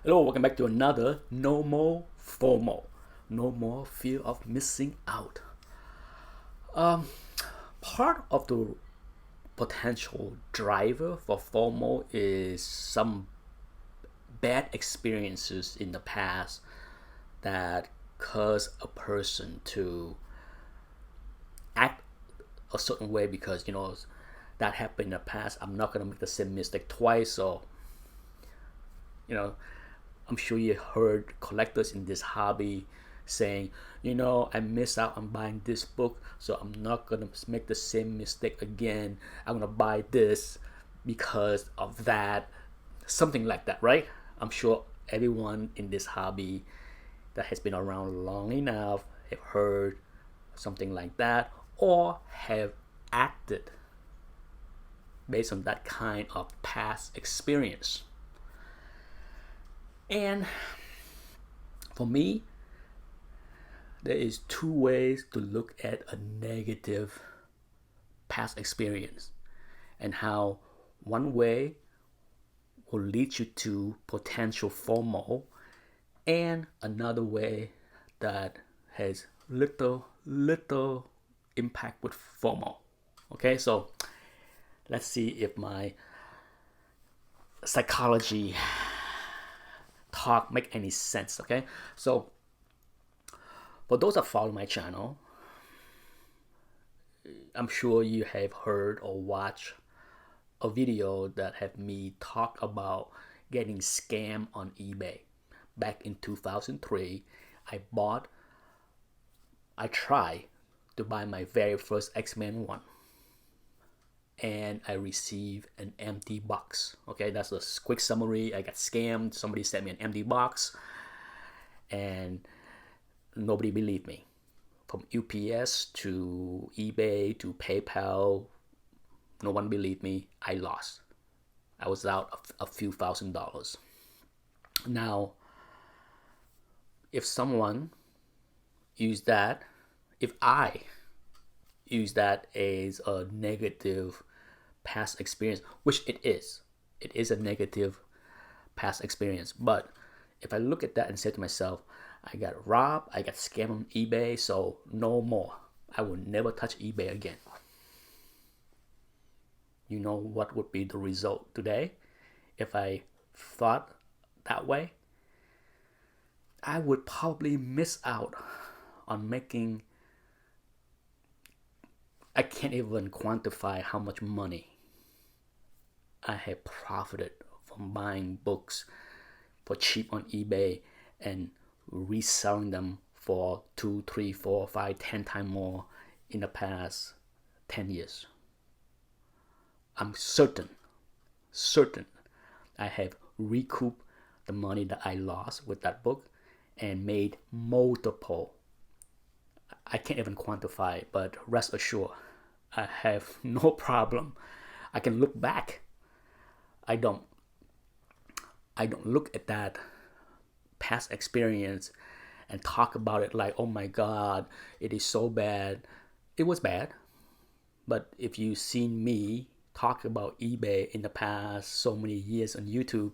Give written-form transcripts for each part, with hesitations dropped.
Hello, welcome back to another NOMO FOMO. No more fear of missing out. Part of the potential driver for FOMO is some bad experiences in the past that cause a person to act a certain way because that happened in the past. I'm not gonna make the same mistake twice. So I'm sure you heard collectors in this hobby saying, I missed out on buying this book, so I'm not gonna make the same mistake again. I'm gonna buy this because of that, something like that, right? I'm sure everyone in this hobby that has been around long enough have heard something like that or have acted based on that kind of past experience. And for me, there is two ways to look at a negative past experience and how one way will lead you to potential FOMO and another way that has little impact with FOMO. Okay, so let's see if my psychology talk make any sense. Okay, so for those that follow my channel, I'm sure you have heard or watched a video that have me talk about getting scammed on eBay. Back in 2003, I tried to buy my very first X-Men one, and I received an empty box. Okay, that's a quick summary. I got scammed. Somebody sent me an empty box, and nobody believed me. From UPS to eBay to PayPal, no one believed me. I lost. I was out a few $1,000s. Now, if someone used that, if I use that as a negative past experience, which it is a negative past experience. But if I look at that and say to myself, I got robbed, I got scammed on eBay, so no more. I will never touch eBay again. You know what would be the result today if I thought that way? I would probably miss out on making, I can't even quantify how much money I have profited from buying books for cheap on eBay and reselling them for 2, 3, 4, 5, 10 times more in the past 10 years. I'm certain I have recouped the money that I lost with that book and made multiple. I can't even quantify it, but rest assured, I have no problem. I can look back. I don't look at that past experience and talk about it like, oh my God, it is so bad. It was bad. But if you've seen me talk about eBay in the past so many years on YouTube,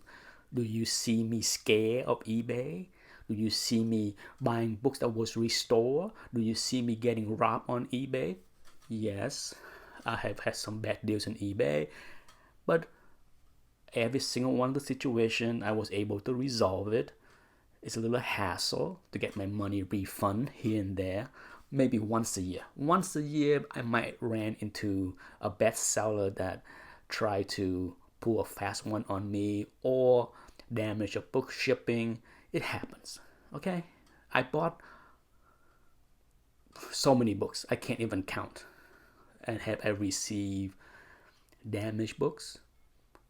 do you see me scared of eBay? Do you see me buying books that was restored? Do you see me getting robbed on eBay? Yes, I have had some bad deals on eBay, but every single one of the situation I was able to resolve it. It's a little hassle to get my money refund here and there, maybe once a year. Once a year, I might run into a bestseller that try to pull a fast one on me or damage a book shipping. It happens, okay? I bought so many books, I can't even count. And have I received damaged books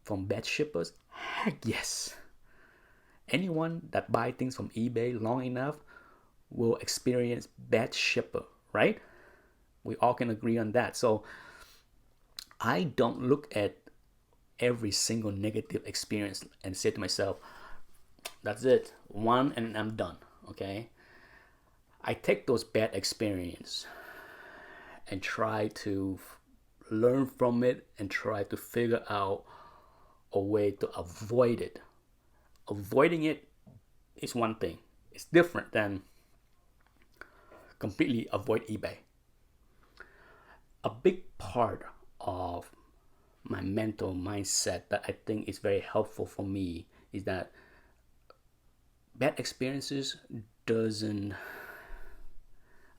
from bad shippers? Heck yes. Anyone that buy things from eBay long enough will experience bad shipper, right? We all can agree on that. So I don't look at every single negative experience and say to myself, that's it, one and I'm done, okay? I take those bad experience and try to learn from it and try to figure out a way to avoid it. Avoiding it is one thing. It's different than completely avoid eBay. A big part of my mental mindset that I think is very helpful for me is that bad experiences doesn't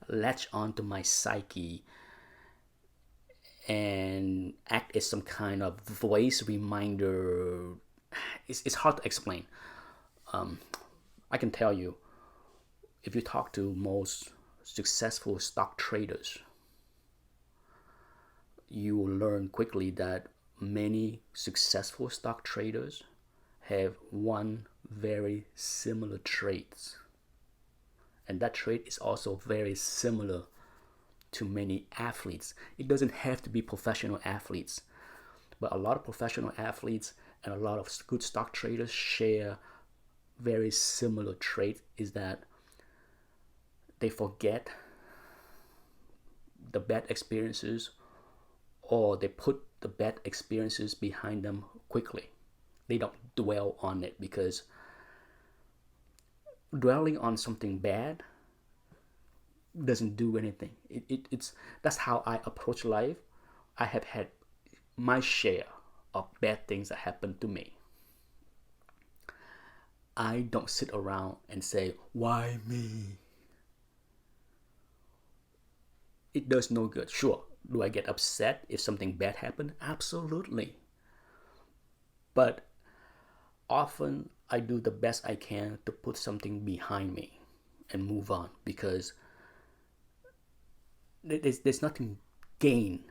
latch onto my psyche and act as some kind of voice reminder. It's hard to explain. I can tell you, if you talk to most successful stock traders, you will learn quickly that many successful stock traders have one very similar traits. And that trait is also very similar to many athletes. It doesn't have to be professional athletes, but a lot of professional athletes and a lot of good stock traders share very similar trait, is that they forget the bad experiences, or they put the bad experiences behind them quickly. They don't dwell on it, because dwelling on something bad doesn't do anything. It's that's how I approach life. I have had my share of bad things that happened to me. I don't sit around and say, why me? It does no good. Sure, do I get upset if something bad happened? Absolutely. But often I do the best I can to put something behind me and move on, because there's nothing gained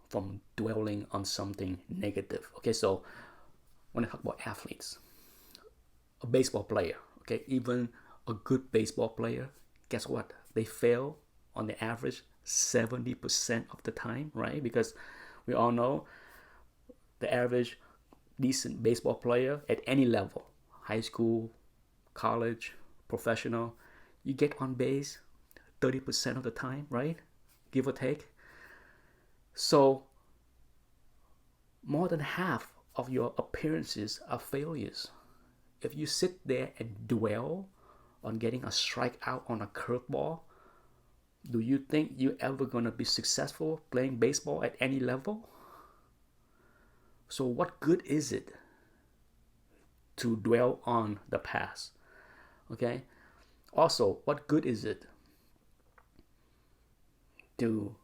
from dwelling on something negative. Okay, so when I talk about athletes, a baseball player, okay, even a good baseball player, guess what? They fail on the average 70% of the time, right? Because we all know the average decent baseball player at any level, high school, college, professional, you get on base 30% of the time, right? Give or take. So more than half of your appearances are failures. If you sit there and dwell on getting a strikeout on a curveball, do you think you're ever going to be successful playing baseball at any level? So what good is it to dwell on the past? Okay? Also, what good is it to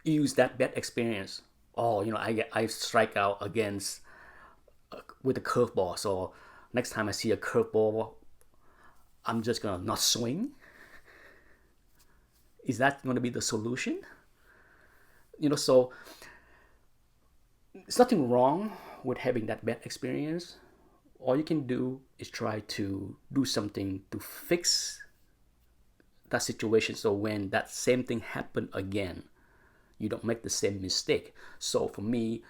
use that bad experience? Oh, I strike out against with a curveball, so next time I see a curveball, I'm just gonna not swing. Is that going to be the solution? So there's nothing wrong with having that bad experience. All you can do is try to do something to fix that situation, so when that same thing happen again, you don't make the same mistake. So for me,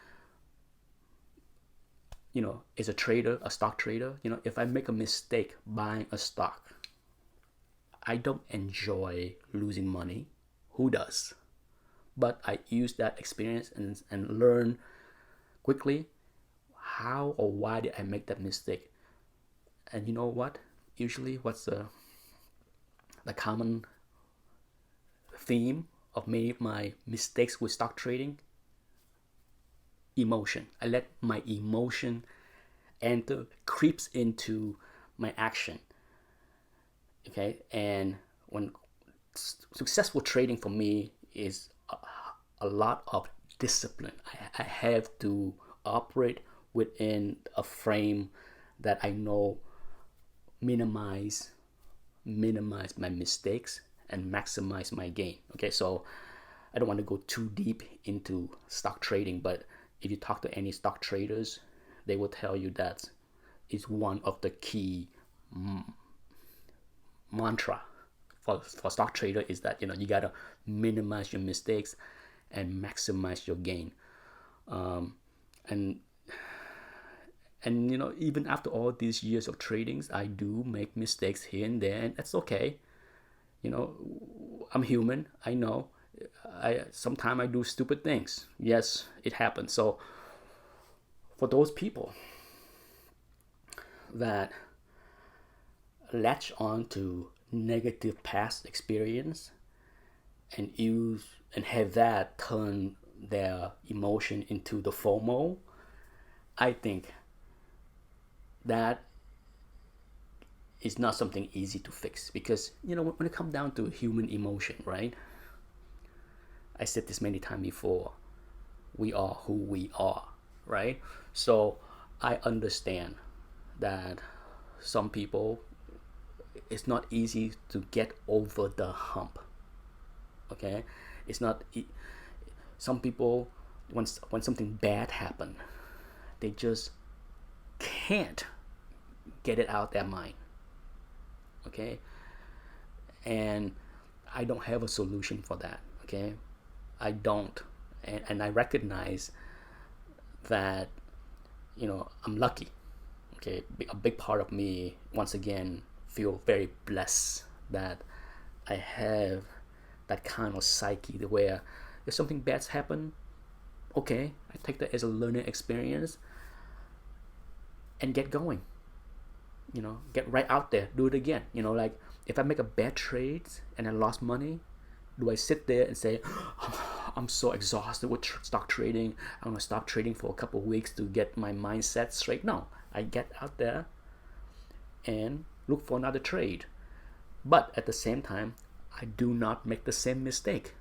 as a trader, a stock trader, if I make a mistake buying a stock, I don't enjoy losing money. Who does? But I use that experience and learn quickly how or why did I make that mistake. And you know what? Usually, what's the common theme of many of my mistakes with stock trading? Emotion. I let my emotion enter, creeps into my action. Okay, and when successful trading for me is a lot of discipline. I have to operate within a frame that I know minimize my mistakes and maximize my gain. Okay, so I don't want to go too deep into stock trading, but if you talk to any stock traders, they will tell you that it's one of the key mantra for stock trader, is that you gotta minimize your mistakes and maximize your gain. And even after all these years of tradings, I do make mistakes here and there, and that's okay. I'm human. I know. Sometimes I do stupid things. Yes, it happens. So for those people that latch on to negative past experience and use and have that turn their emotion into the FOMO, I think that is not something easy to fix, because when it comes down to human emotion, right? I said this many times before. We are who we are, right? So I understand that some people, it's not easy to get over the hump. Okay, it's not. Some people, when something bad happens, they just can't get it out their mind. Okay, and I don't have a solution for that. Okay, I don't, and I recognize that I'm lucky. Okay, a big part of me once again feel very blessed that I have that kind of psyche where if something bad's happen, okay, I take that as a learning experience and get going. Get right out there, do it again. Like if I make a bad trade and I lost money, do I sit there and say, I'm so exhausted with stock trading, I'm gonna stop trading for a couple of weeks to get my mindset straight? No, I get out there and look for another trade. But at the same time, I do not make the same mistake.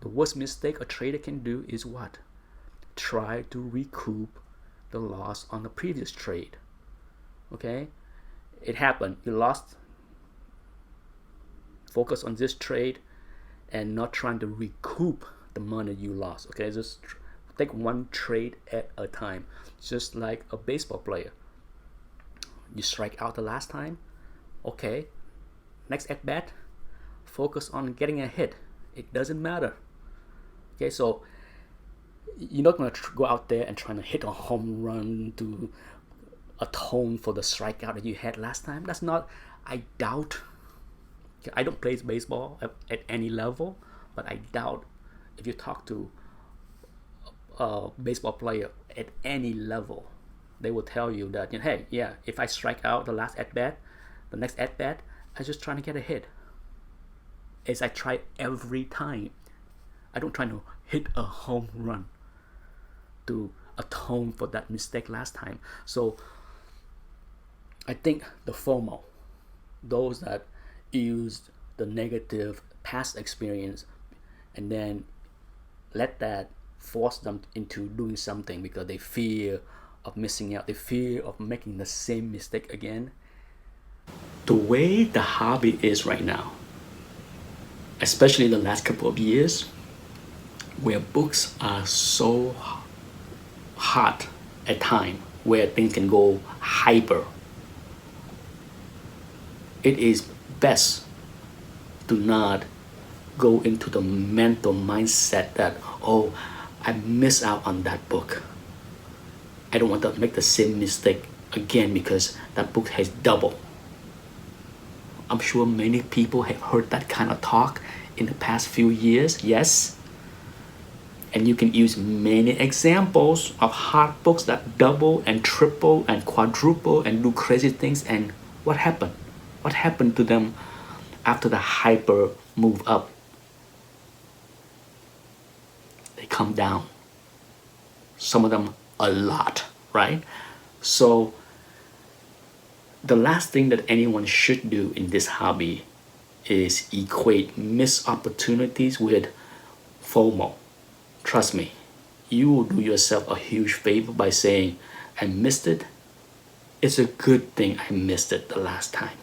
The worst mistake a trader can do is what? Try to recoup the loss on the previous trade. Okay? It happened. You lost. Focus on this trade and not trying to recoup the money you lost. Okay? Just take one trade at a time. Just like a baseball player. You strike out the last time. Okay. Next at bat, focus on getting a hit. It doesn't matter. Okay, so you're not going to go out there and trying to hit a home run to atone for the strikeout that you had last time. That's not, I doubt. I don't play baseball at any level, but I doubt if you talk to a baseball player at any level, they will tell you that, hey, yeah, if I strike out the last at bat, the next at bat, I'm just trying to get a hit. As I try every time. I don't try to hit a home run to atone for that mistake last time. So I think the FOMO, those that use the negative past experience and then let that force them into doing something because they fear of missing out, they fear of making the same mistake again. The way the hobby is right now, especially the last couple of years, where books are so hot at time, where things can go hyper, it is best to not go into the mental mindset that, oh, I miss out on that book. I don't want to make the same mistake again because that book has double. I'm sure many people have heard that kind of talk in the past few years, yes? And you can use many examples of hard books that double and triple and quadruple and do crazy things. And what happened? What happened to them after the hyper move up? They come down. Some of them a lot, right? So the last thing that anyone should do in this hobby is equate missed opportunities with FOMO. Trust me, you will do yourself a huge favor by saying, I missed it. It's a good thing I missed it the last time.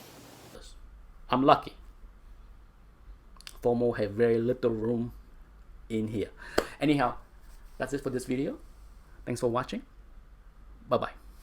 I'm lucky. FOMO have very little room in here. Anyhow, that's it for this video. Thanks for watching. Bye-bye.